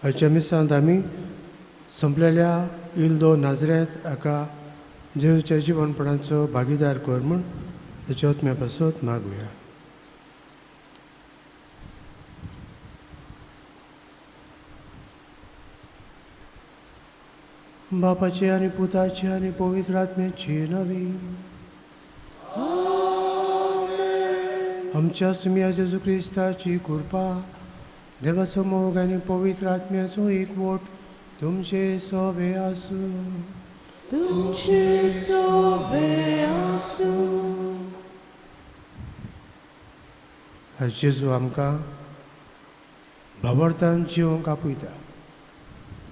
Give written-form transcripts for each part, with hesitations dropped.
आयच्या मिसांत आमी संपलेल्या इल्दो नाजरेत हाका जेजूच्या जिवनपणाचो भागीदार कर म्हूण ताचे आत्म्या पासत मागुया. बापाची आनी पुताची आनी पवित्र आत्म्याची नवी आमच्या सुम्या जेजू क्रिस्ताची कृपा, देवाचो मोग आनी पवित्र आत्म्याचो एकवट तुमचे सोबे आसूं. जेजू आमकां भावार्थान जिवंक आपयता.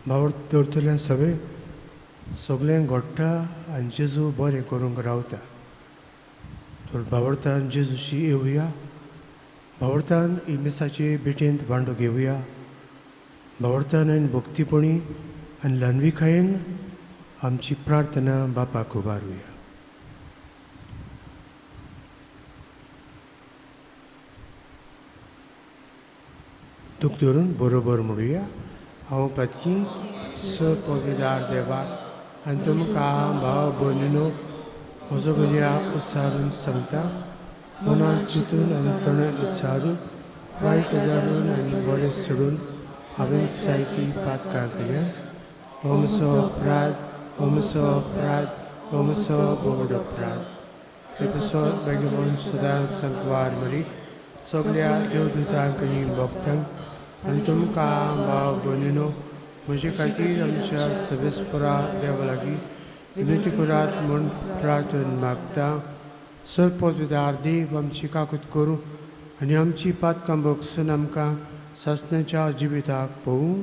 भावार्थ धरतले सगळें घडटा आनी जेजू बरें करूंक रावता. तर भावार्थान जेजूशी येवया. भावार्थान ही मिसाचे भेटेंत वांटो घेवया. भावार्थान आनी भक्तीपणी आनी ल्हानविकायेन आमची प्रार्थना बापाक उबारुया. दूख धरून बरोबर म्हणुया. हांव पत्की सर पविदार देवाक आनी तुमकां भाव भयणीनो म्हजो गुन्या उच्चारून सांगता. मनांत चिंतून आनी तोंडांत उच्चारून वायट धरून आनी बरें सोडून हांवें जायतीं पातकां केल्यां. हो म्हजो अपराध, हो म्हजो अपराध, हो म्हजो बोड अपराध. हे पासत बेगीन सदांच सांकवार मरी सगळ्या देवदूतांक आनी भक्तांक आनी तुमकां भाव भयणीनो म्हजे खातीर आमच्या सवेस्परा देवा लागीं विनंती करात म्हूण प्रार्थना मागता. सर पदवीदार देव आमची काकूत करूं आनी आमची पातकां भोगसून आमकां सासणाच्या जिविताक पळोवूं.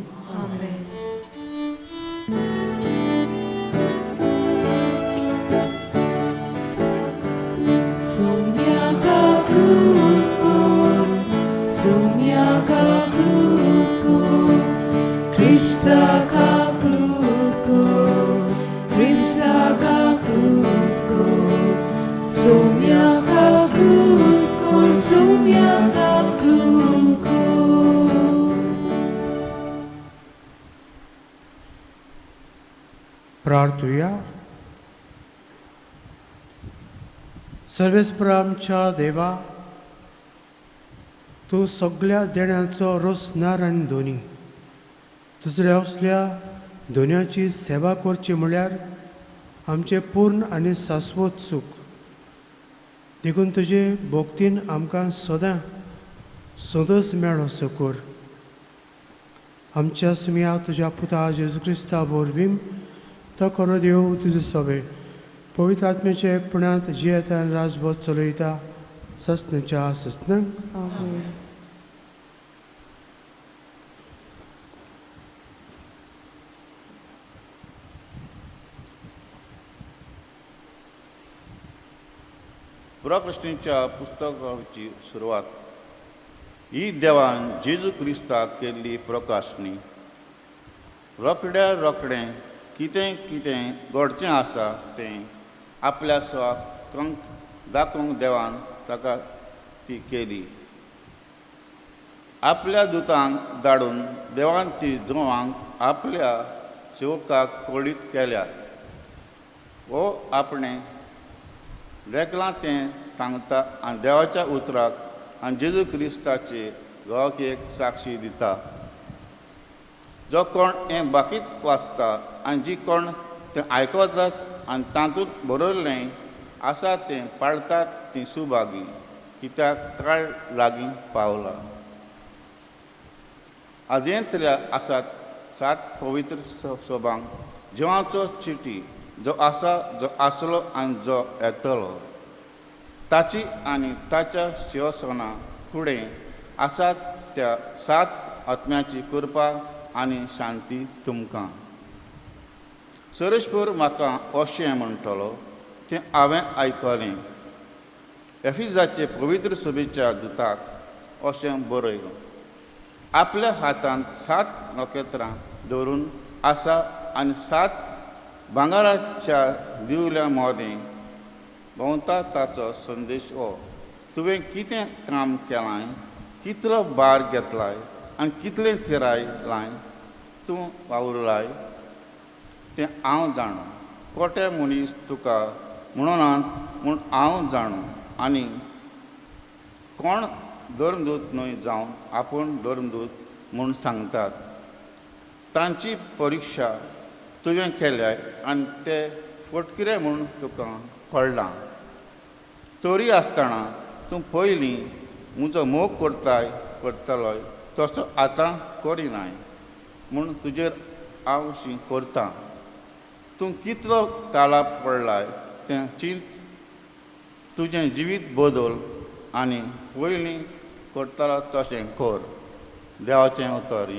प्रार्थुया. सर्वेस्परा आमच्या देवा, तूं सगळ्या देण्याचो रोसनार आनी धोनी. दुसऱ्या असल्या धोन्याची सेवा करची म्हळ्यार आमचें पूर्ण आनी शाश्वत सूख. देखून तुजे भोक्तीन आमकां सदस मेळ असो कर. आमच्या सुम्या तुज्या पुता जेजू क्रिस्ता वरवीं तो खरो देव तुजे सवे पवित्र आत्म्याच्या एकपणांत जियेता आनी राजभर चलयता ससनाच्या ससनांक. पुराकृष्णीच्या पुस्तकाची सुरवात ही देवान जेजू क्रिस्ताक केल्ली प्रकाशनी. रोखड्या रोखडें कितें कितें घडचें आसा तें आपल्या स्वांक दाखोवंक देवान ताका ती केली. आपल्या दुतांक धाडून देवान ती जोवांक आपल्या सेवकाक कळीत केल्या. वो आपणें रेगलां तें सांगता आनी देवाच्या उतराक आनी जेजू क्रिस्ताचे घोवाक एक साक्षी दिता. जो कोण हें बाकीत वाचता आनी जी कोण तें आयकतात आनी तातूंत बरयल्लें आसा तें पाळटात तीं सुभागी, कित्याक काळ लागीं पावला. आजयेंतल्या आसात 7 पवित्र सोबांक जिवाचो चिटी जो आसा, जो आसलो आनी जो येतलो, ताची आनी ताच्या शिवसना फुडें आसात त्या 7 आत्म्याची कृपा आनी शांती तुमकां. सरस्पूर म्हाका अशें म्हणटलो तें हांवें आयकलें. एफिजाचे पवित्र सभेच्या दुताक अशें बरय. आपल्या हातांत 7 नखेत्रां दवरून आसा आनी 7 भांगराच्या दिवल्या मोदें भोंवता ताचो संदेश हो. तुवें कितें काम केलां, कितलो भार घेतलाय आनी कितलें थिरायलाय तूं वावुरलाय तें हांव जाणा. कोटे मनीस तुका म्हणनात म्हूण हांव जाणा, आनी कोण धर्मदूत न्हय जावन आपूण धर्मदूत म्हूण सांगतात. तांची परिक्षा तुवें केल्याय आनी ते फटकिरे म्हूण तुका कळ्ळां. तरी आसतना तूं पयलीं म्हजो मोग करतलोय तसो आतां करिनाय म्हूण तुजेर हांव अशी करतां. तूं कितलो काळा पडलाय तें चिंत, तुजें जिवीत बदल आनी पयलीं करतलो तशें कर. देवाचें उतर.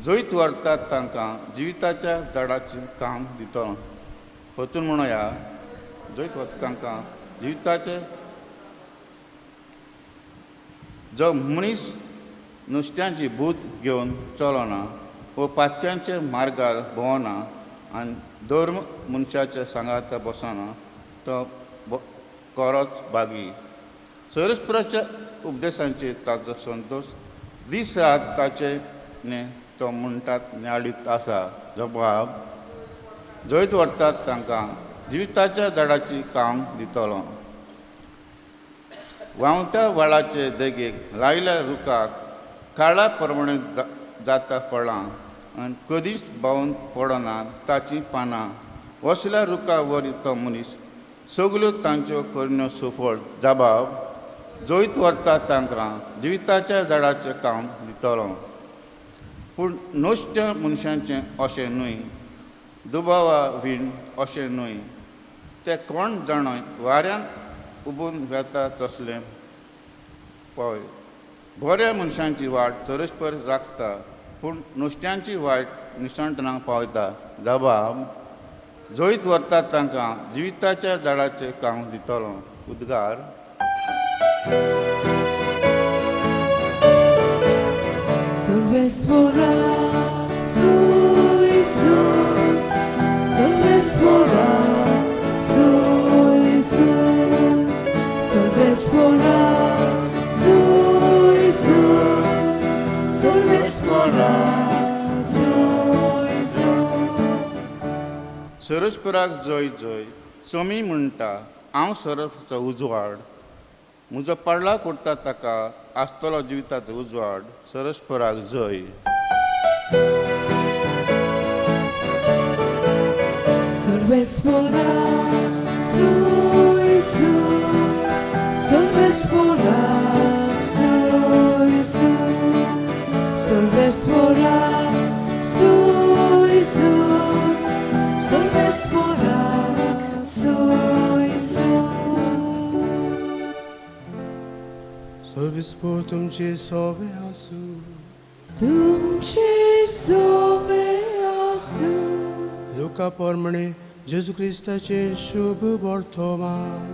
जैत व्हरतात तांकां जिविताच्या झाडाचें काम दितलो. परतून म्हणया, जैत व्हरता तांकां जिविताचें. जो मनीस नुस्त्यांची भूत घेवन चलना व पातक्यांच्या मार्गार भोंवना आनी धर्म मनशाच्या सांगात बसना तो खरोच भागी. सरस्पुराच्या उपदेशांचेर ताचो संतोश दीस रात ताचे तो म्हणटात नियाळीत आसा. जबाब, जैत व्हरतात तांकां जिविताच्या झाडाची काम दितलो. व्हांवत्या वळाचे देगेक लायल्या रुखाक काळा प्रमाणे जाता फळां आनी कधीच भावून पडना ताची पानां. वसल्या रुखा वरी तो मनीस सगल्यो तांच्यो करणयो सुफळ. जबाब, जैत व्हरतात तांकां जिविताच्या झाडाचें काम दितलो. पूण नश्ट मनशांचें अशें न्हय, दुबावा विण अशें न्हय. ते कोण जाणय वाऱ्यान उबून वेता तसलें पळय. बऱ्या मनशांची वाट सरस्पर राखता, पूण नुस्त्यांची वायट निसंटणांक पावयता. जबाब, जैत व्हरतात तांकां जिविताच्या झाडाचें काम दितलो. उद्गार. सरस्पुराक जय जय. सोमी म्हणटा हांव सरस्वराचो उजवाड. म्हजो पडला करता ताका आसतलो जिविताचो उजवाड. सरस्पुराक जय. Sorvespora, soy, sorvespora, soy, sorvespora, soy, sorvespora, soy. Sorvespor तुमचे सोबे आसूं. तुमचे सोबे आसूं. लुका पोरमणे जेजू क्रिस्ताचे शुभ वर्तमान.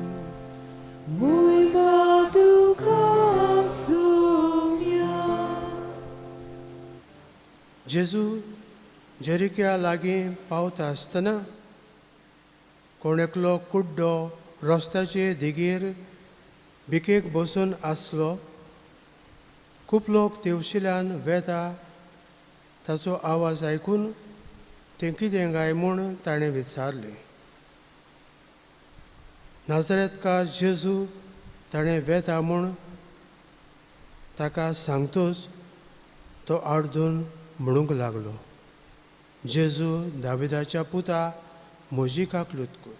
Mój Maduka Sumia. जेजू जेरिक्या लागीं पावता आसतना कोण एकलो कुड्डो रस्त्याचे देगेर बिकेक बसून आसलो. खूब लोक तेवशिल्यान वेता. ताचो आवाज आयकून तें कितें गाय म्हूण ताणें विचारलें. नाजरेतकार जेजू ताणें वेता म्हूण ताका सांगतोच तो आडदून म्हणूंक लागलो, जेजू दाविदाच्या पुता म्हजी काकलूत कर.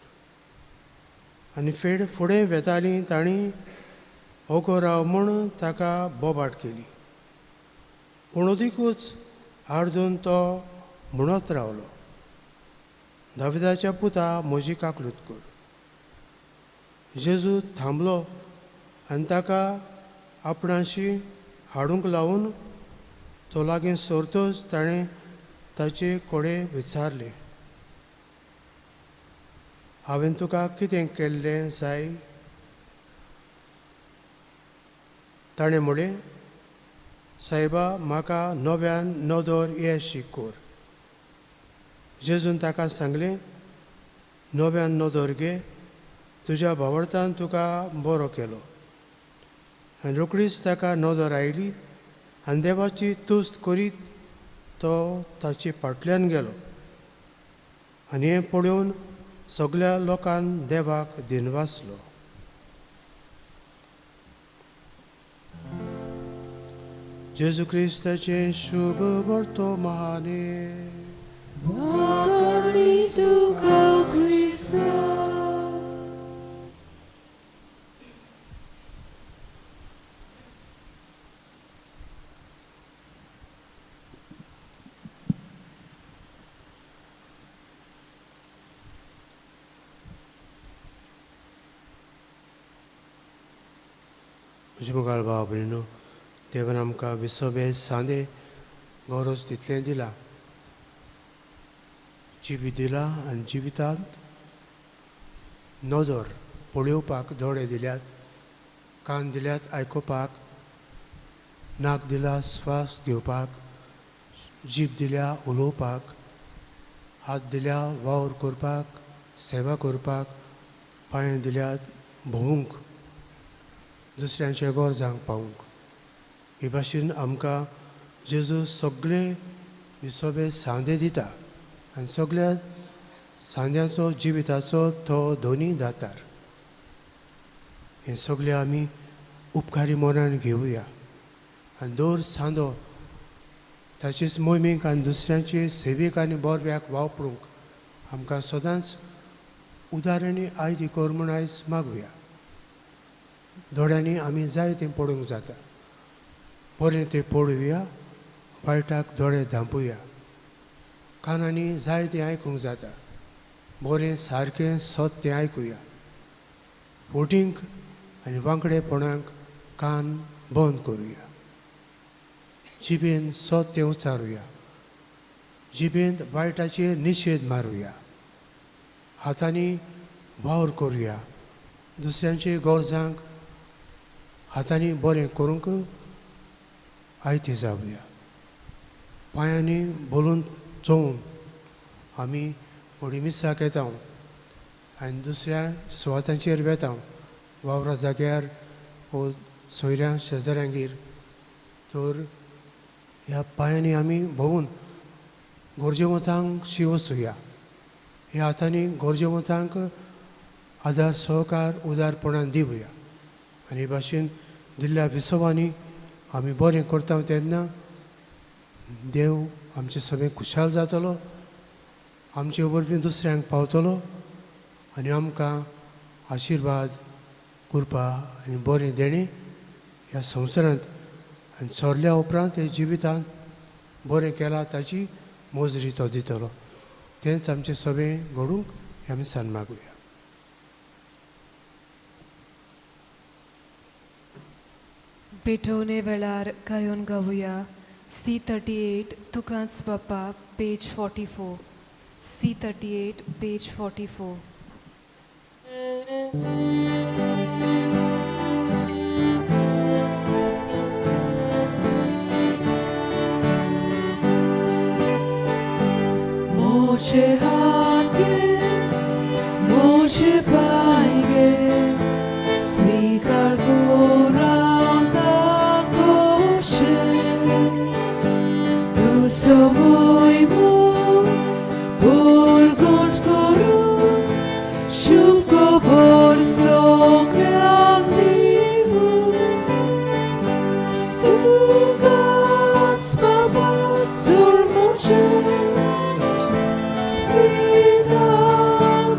आनी फुडें वेतालीं ताणीं ओगो राव म्हूण ताका बोबाट केली. पूण उदीकूच आर्दून तो म्हणत रावलो, दाविदाच्या पुता म्हजी काकलूत कर. जेजू थांबलो आनी ताका आपणाशी हाडूंक लावून तो लागीं सोरतूच ताणें ताचे कोडे विचारले, हांवें तुका कितें केल्लें जाय? ताणें म्हणलें, सायबा, म्हाका नव्यान नदर येशी कोर. जेजून ताका सांगलें, नव्यान नदर घे, तुज्या भावार्थान तुका बरो केलो. आनी रोखडीच ताका नदर आयली आनी देवाची तुस्त करीत तो ताचे फाटल्यान गेलो. आनी हें पळोवन सगळ्या लोकांन देवाक दिनवासलो. जेजू क्रिस्ताचे शुभ वर्तमाने. Wakarni tuka Krista. म्हजे मुखार भाव भयणीनो, देवान आमकां विसोबे सांदे गौरव तितलें दिलां, जिवीत दिलां आनी जिवितांत नदर पळोवपाक दोळे दिल्यात, कान दिल्यात आयकुपाक, नाक दिला स्वास घेवपाक, जीब दिल्या उलोवपाक, हात दिल्या वावर करपाक, सेवा करपाक, पांय दिल्यात भोवूंक, दुसऱ्यांच्या गरजांक पावूंक. हे भाशेन आमकां जेजू सगळे विसोबे सांदे दिता आनी सगळ्या सांद्याचो जिविताचो तो धोनी दातार. हें सगळें आमी उपकारी मोनान घेवया आनी दर सांदो ताचेच मोहिमेक आनी दुसऱ्यांचे सेवेक आनी बोरव्याक वापरूंक आमकां सदांच उदारणी आयदी कर म्हूण आयज मागुया. दोळ्यांनी आमी जाय तें पळोवंक जाता, बरें तें पळोवया, वायटाक दोळे धांपूया. कानांनी जाय तें आयकूंक जाता, बरें सारकें सत तें आयकुया. फोटींक आनी वांकडेपणाक कान बंद करुया. जिबेन सत तें उच्चारुया, जिबेंत वायटाचेर निशेध मारुया. हातांनी वावर करुया, दुसऱ्यांचे गरजांक हातांनी बरें करूंक आयती जावया. पांयांनी बोलून चोवून आमी व्हडी मिसाक येता आनी दुसऱ्या सुवातांचेर वेता, वावरा जाग्यार वो सोयऱ्यां शेजाऱ्यांगेर. तर ह्या पांयांनी आमी भोंवून गरजेवंतांकशी वचुया. ह्या हातांनी गरजेवंतांक आदार सहकार उदारपणान दिवया. आनी हे भाशेन दिल्ल्या विसवांनी आमी बरें करता तेन्ना देव आमचे सगळें खुशाल जातलो, आमचे वरवीं दुसऱ्यांक पावतलो आनी आमकां आशिर्वाद कृपा आनी बरें देणें ह्या संवसारांत आनी सोरल्या उपरांत हे जिवितांत बरें केलां ताची मोजरी तो दितलो. तेंच आमचें सगळें घडूंक हे आमी सान मागुया. पेटवणे वेळार गायोन गावुया. C38 तुकांच बापा, पेज 44. C38, page 44. मोचे हात घे, मोचे पाय घे, स्वीकार करा Soy mu burgos korun shubko borso grandivu Tu gats babal sur mochen Ida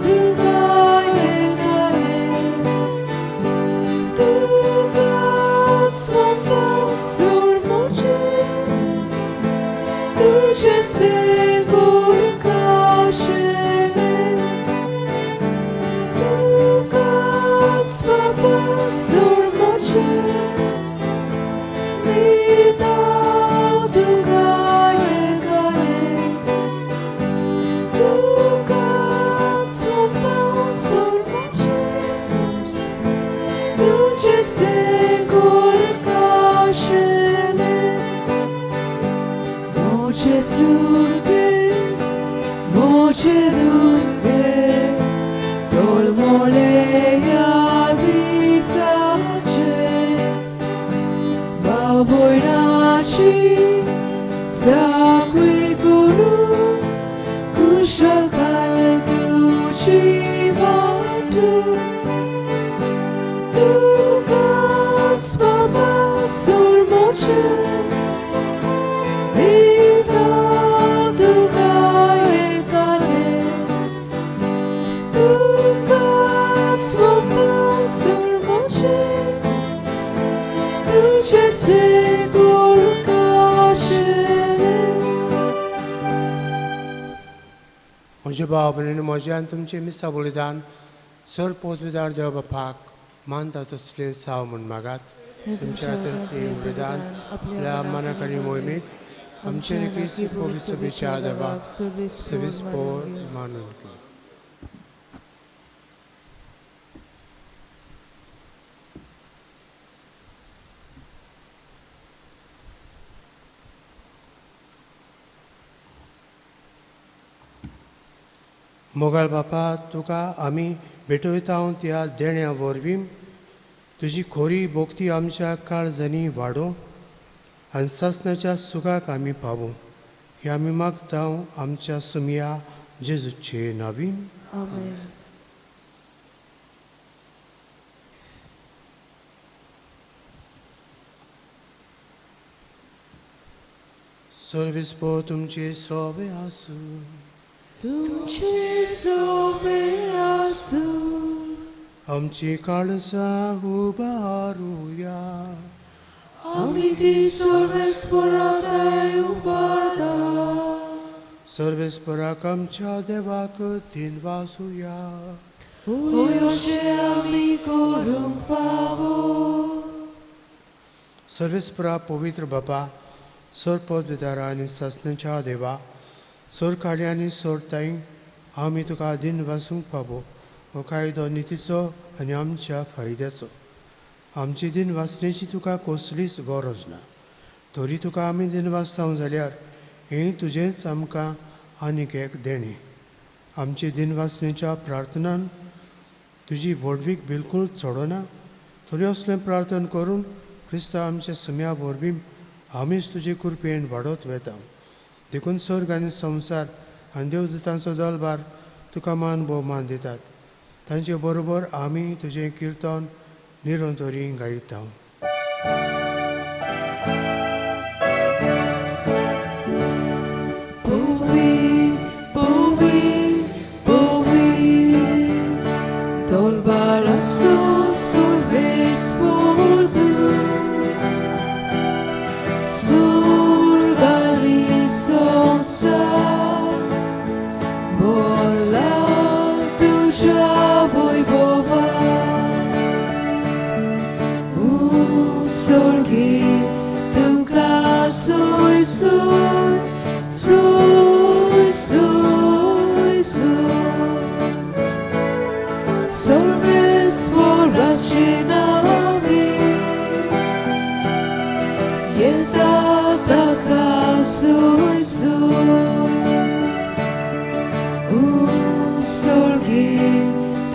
du gaye gare Tu gats babal sur mochen surghe, voce dunque, dolmolea visace, baboi naci, zakui guru, kushakale tuci vatu, Ducats baba surmoce, Önce babının mojan tumçe misabulidan sor potvidar deva pak manta tuslen saumun magat tumçe atel imridan la mana kari moimik amçe nekisi povis bicha deva sevis po manun ki Mughal बापा तुका आमी भेटयता त्या देण्या वरवीं तुजी खोरी भोगती आमच्या काळजांनी वाडो आनी ससनाच्या सुखाक आमी पावूं हे आमी मागता आमच्या सुमया जेजूचे नांवीन Amen. सर्विस्पो तुमचे सोबे आसूं Tuce sobeasu, आमची काळजां उबारुया amiti sorvesporatai ubarda. सर्वेस्पराक आमच्या देवाक दिन वासुया Oyoche amico rum favor. सर्वेस्परा पवित्र बापा सोर पदविदारा आनी ससनाच्या देवा सोर काळी आनी सोर ताई आमी तुका दिन वासूंक पावो हो कायदो नितीचो आनी आमच्या फायद्याचो आमची दिन वाचण्याची तुका कसलीच गरज ना तरी तुका आमी दिन वाचतां जाल्यार हें तुजेंच आमकां आनीक एक देणें आमची दिन वाचण्याच्या प्रार्थनान तुजी व्हडवीक बिलकूल चडना तरी असलें प्रार्थना करून क्रिस्ता आमच्या सुम्या वरवीं आमीच तुजे कृपेन वाडत वेता देखून स्वर्ग आनी संवसार आनी देवदूतांचो दलबार तुका मान भोवमान दितात तांचे बरोबर आमी तुजें किर्तन निरंतरी गायता Povin, povin, povin, dolbarazzo solves bordu, surgali sonsa, bola tuja vojvova, sorgi tuka soy soy, soy, soy, soy. Sorbes borrache navi, yelta taka soy, soy. Sorgi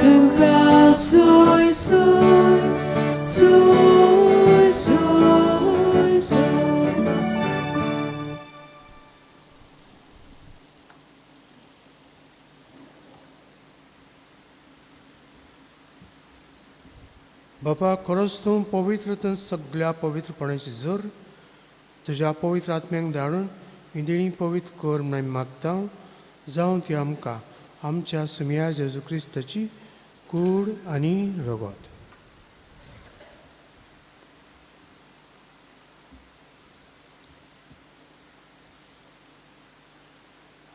tuka soy, soy, soy, soy, soy. बापा खरोच तूं पवित्र तर सगळ्या पवित्रपणाची जोर तुज्या पवित्र आत्म्यांक धाडून ही देणी पवित्र कर म्हूण आमी मागता जावं ती आमकां आमच्या सुम्या जेजू क्रिस्ताची कूड आनी रगत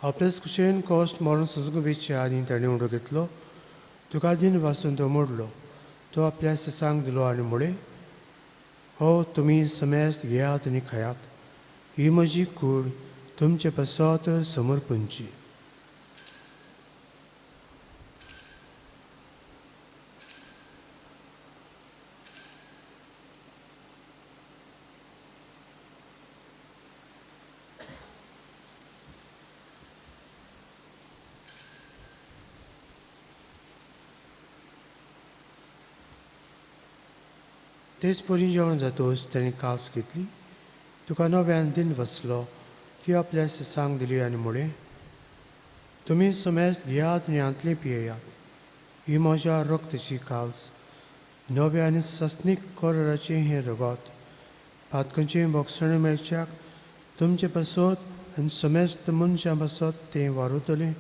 आपल्याच कुशेन कॉस्ट मारून सुजगुबेचे आनी ताणें उडो घेतलो तुका दिन वाचून तो मोडलो तो आपल्या ससांक दिलो आनी म्हळे हो तुमी समेस्त घेयात आनी खायात ही म्हजी कूड तुमचे पसत समर्पणची तेच परी जेवण जातोच ताणें कास घेतली, तुका नव्यान दिन वसलो, ती आपल्या सिसांक दिली आनी म्हळें, तुमी समेस्त घेयात आनी हातलें पियेयात. ही म्हज्या रक्ताची काल्स, नवे आनी सस्नीक कोराचें हें रगत, पातकांचें बोगसणें मेळच्याक तुमचे पासत आनी समेस्त मनशां पासत तें वारुतलें.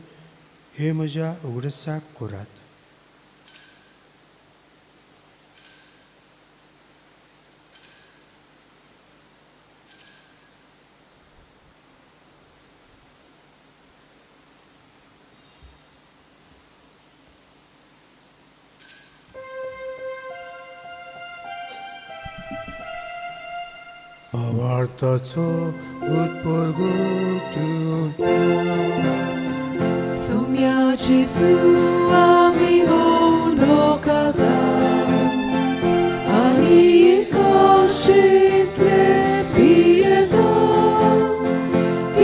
हे म्हज्या उगडसाक करात. Avartaco utporgutuja. Sumia Gesù amico dokada, ani koshitle pieta,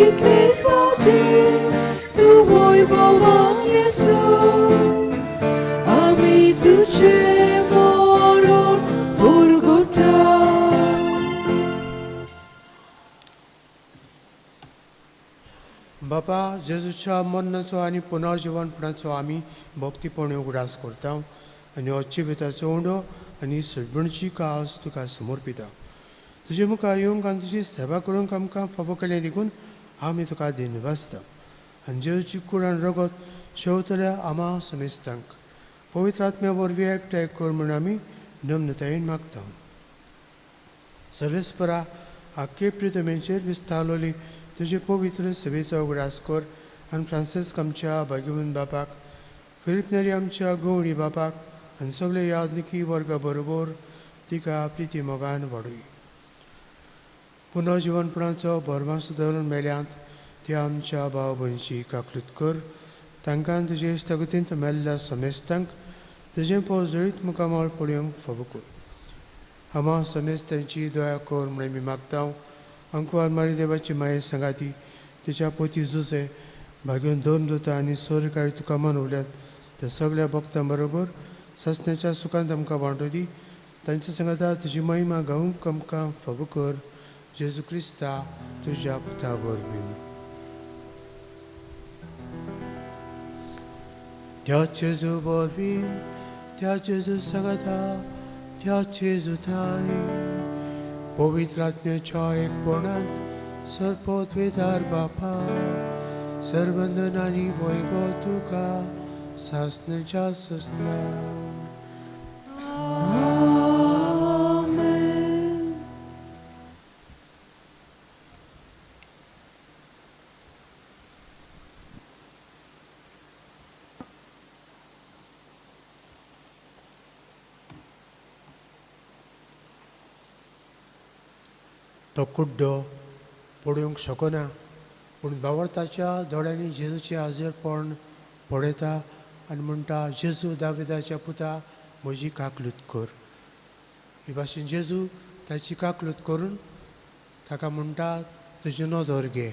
itle pati tu vuoi bovan Gesù, ami tu ce moron burgota. बापा, जेजूच्या मरणाचो आनी पुनर्जीवनपणाचो आमी भक्तीपणे उगडास करता आनी अच्छी बेताचो उंडो आनी सडबणची कास तुका समर्पिता. तुजे मुखार येवंक आनी तुजी सेवा करूंक आमकां फावो केलें देखून आमी तुका दिनवासता. आनी जेजूची कूड आनी रगत शेवतल्या आमा समेस्तांक पवित्र आत्म्या वरवीं एकठांय कर म्हूण आमी नम्रतायेन मागता. सर्वेस्परा आख्खे प्रितमेचेर विस्तारलोली तुजे पवित्र सेवेचो उगडास कर आनी फ्रांसिस्क आमच्या भाग्यवन बापाक, फिलिप नेरी आमच्या गवणी बापाक आनी सगळे यादनिकी वर्गा बरोबर तिका प्रिती मोगान वाडय. पुनर्जीवनपणाचो भरमास धरून मेल्यांत त्या आमच्या भाव भयणीची काकलूत कर. तांकां तुजे इश्टागतींत मेल्ल्या समेस्तांक तुजें पोजळीत मुखामळ पळोवंक फावो कर. आमा समेस्तांची दया कर म्हूण आमी मागता. अंकुवार मारी देवाची माये सांगाती, तिच्या पोती झुजे भाग्यवन दोन दोता आनी सोरकाळी तुका मनवल्यात त्या सगळ्या भक्तां बरोबर ससण्याच्या सुखांत आमकां वांटो दी. तांच्या सांगाता तुजी महिमा गावूंक आमकां फावो कर. जेजू क्रिस्ता तुज्या पुता वरवीं. त्या जेजू वरवीं, त्या जेजू सांगाता, त्या जेजू थाय पवित्र आत्म्याच्या एकपणांत सरपोतवेदार बापा, सरबंधन आनी वैभव तुका सासण्याच्या ससना. तो कुड्डो पळोवंक शकना, पूण बावरताच्या दोळ्यांनी जेजूचें हाजीरपण पळयता आनी म्हणटा, जेजू दाविदाच्या पुता, म्हजी काकलूत कर. हे भाशेन जेजू ताची काकलूत करून ताका म्हणटा, तुजी नदर घे.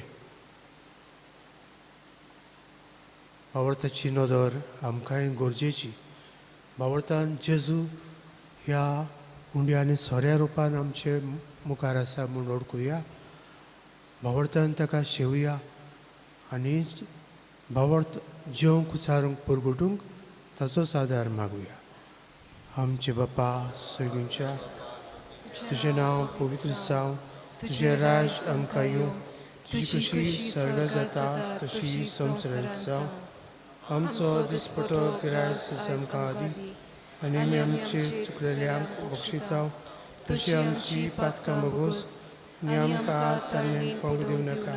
बावरताची नदर आमकांय गरजेची. बावरतान जेजू ह्या उंड्या आनी सोऱ्या रुपान आमचे मुखार आसा म्हूण ओळखुया. भावर्तान ताका शेवया आनी भावर्त जेवंक उचारूंक पुरगुटूंक ताचोच आदार मागुया. आमचे बापा सगळ्यांच्या, तुजें नांव पवित्र जावं, तुजें राज आमकां येवं, तुजी कशी स्वर्गांत जाता तशी संवसारांत जावं. आमचो दिसपटो गिरायस आमकां दी आनी आमी आमचे चुकलेल्यांक बक्षिता. तुजी आमची पातकां बगोस आनी आमकां आतां पळोवंक दिवं नाका,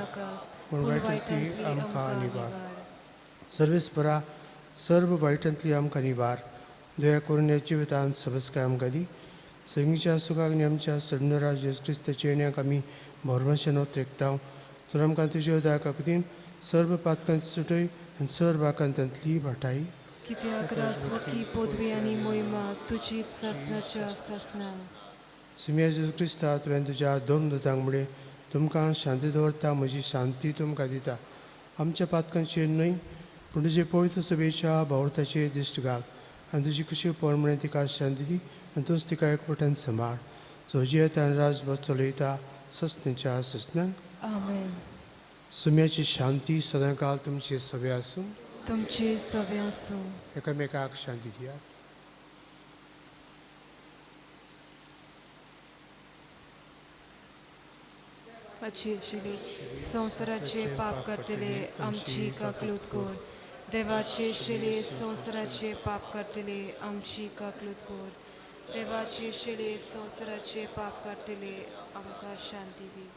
पूण वायटांतली आमकां निवार. सर्वेस्परा सर्व वायटांतली आमकां निवार. दया करून ह्या जिवितांत सबस्काय आमकां दी. सगळींच्या सुखाक आनी आमच्या सडणारा जेजू क्रिस्ताच्या येण्याक आमी भरवशान ओत्रेकता. तर आमकां तुज्या दया काकुतीन सर्व पातकांची सुटय आनी सर्व आकांतांतली भाटाय. कित्याक रासवकी पदवी आनी मोहिमा तुजीच सासणाच्या सासणां. सुम्या जेजू क्रिस्ता, तुवें तुज्या दोन दुतांक म्हणलें, तुमकां शांती दवरता, म्हजी शांती तुमकां दिता. आमच्या पातकांचेर न्हय, पूण तुजे पवित्र सभेच्या भावर्थाचेर दिश्ट घाल आनी तुजी कशी परमणे तिका शांती दी आनी तूंच तिका एकवटान सांबाळ. Zojiya tanraz bacholita sasnincha sasnang. Amen. सुम्याची शांती सदाकाल तुमचे सभे आसूं. तुमची सवे आसूं. एकामेकाक शांती दियात. आशिले संवसाराचे पाप काडटले आमची काकलूत कोर. देवाचे शिले संवसाराचे पाप काडटले आमची काकलूत कोर. देवाचे शिले संवसाराचे पाप काडटले आमकां शांती दी.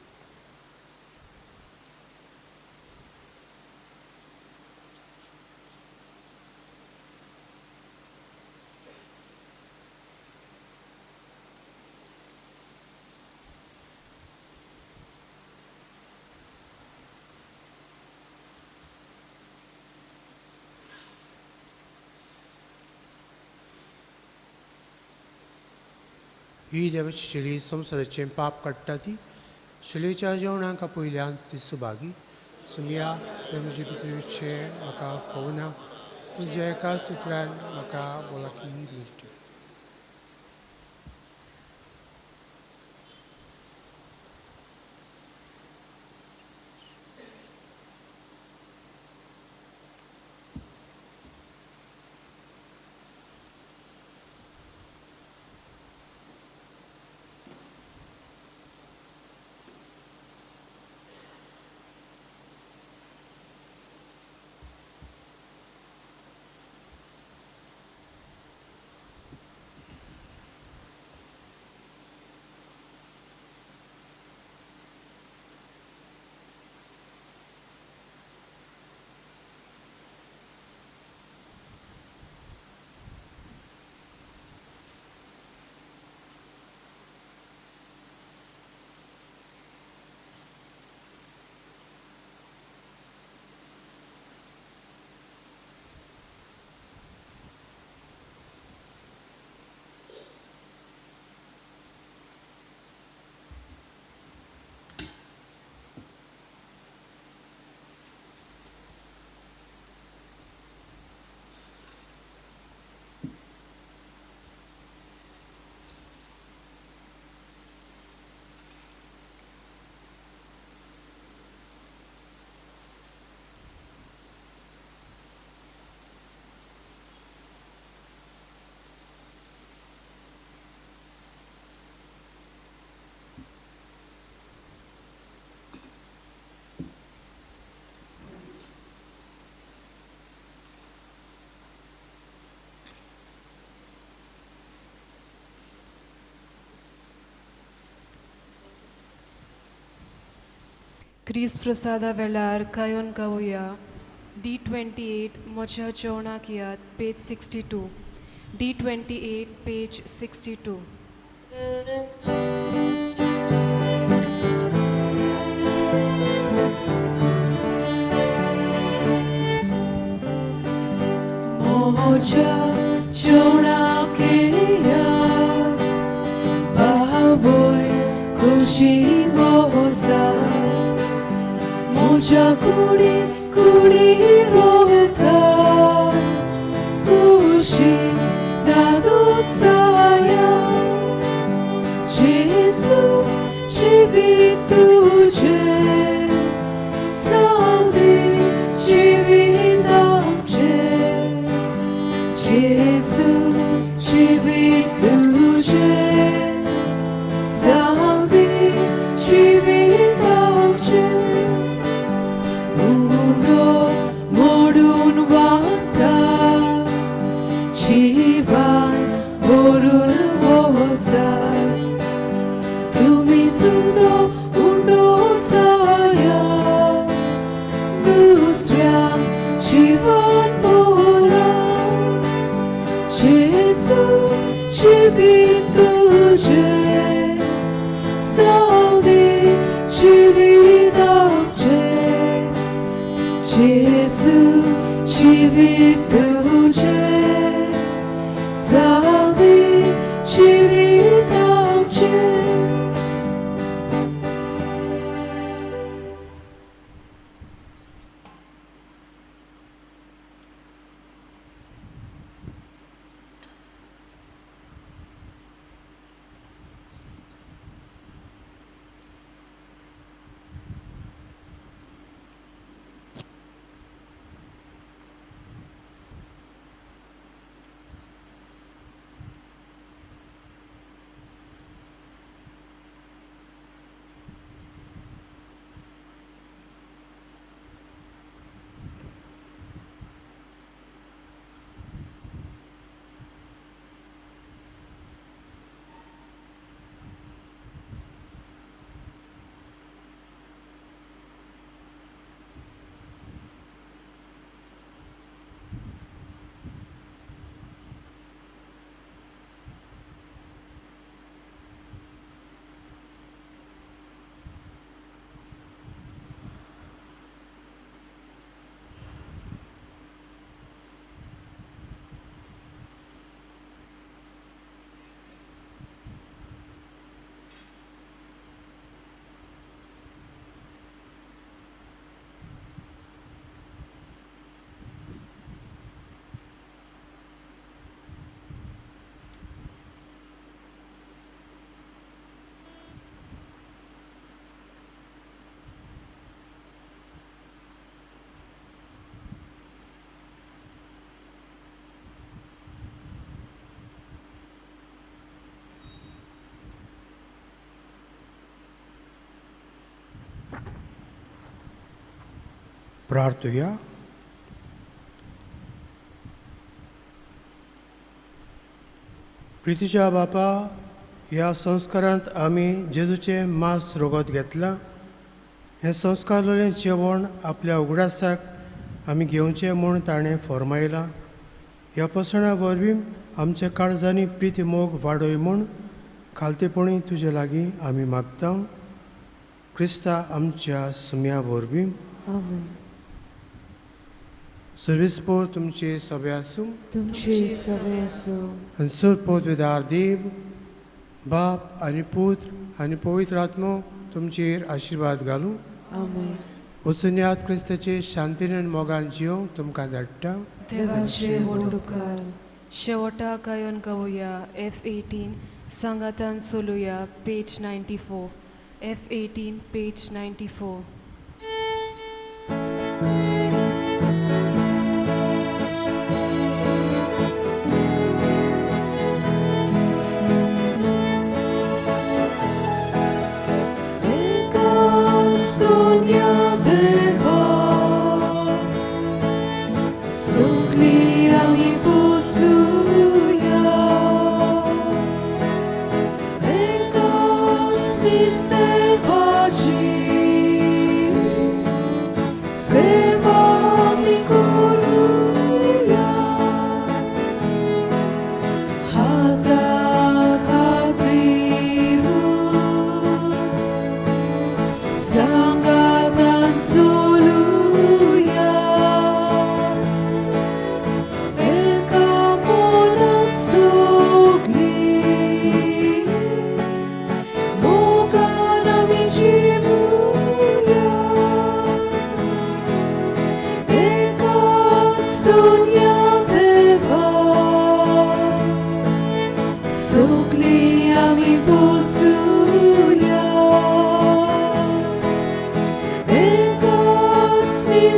ही देवाची शिली संवसाराचें पाप काडटा ती शिलेच्या जेवणाक पयल्यान ती सुभागी. सुमया तुमचे पितृचे म्हाका पळोवना तुज्या एकाच उतरान म्हाका बोलाकी मेळटा. क्रिस प्रसादा वेळार कायोन गावया. D28 म्हज्या जेवणाक याद पेज 62. D28 page 62. म्हज्या जेवणाक याद बाबोय खुशी मोसा. Moja kudi kudi roveta kushi dadu saya Jesu civituje saudi civitamce Jesu civituje saudi civitamce Modu प्रार्थूया. प्रितीच्या बापा, ह्या संस्कारांत आमी जेजूचें मांस रोगत घेतलां. हें संस्कारलेलें जेवण आपल्या उगडासाक आमी घेवचें म्हूण ताणें फर्मायलां. ह्या पसणा वरवीं आमच्या काळजांनी प्रिती मोग वाडय म्हूण खालतेपणी तुजे लागीं आमी मागता. क्रिस्ता आमच्या सुम्या वरवीं. आमेन. सर्विस्पो तुमचे सभे आसूं. तुमचे सगळे असो. आनी सुरपोतविदार देव, बाप आनी पुत्र आनी पवित्र आत्मो तुमचेर आशिर्वाद घालूं. आमेन. वचून क्रिस्ताचे शांतीन आनी मोगान जियो तुमकां धाडटा. देवाचे व्हड उपकार. शेवटाक गायन गावुया F18 सांगातान चलुया पेज 94. F18 page 94.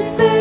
Stay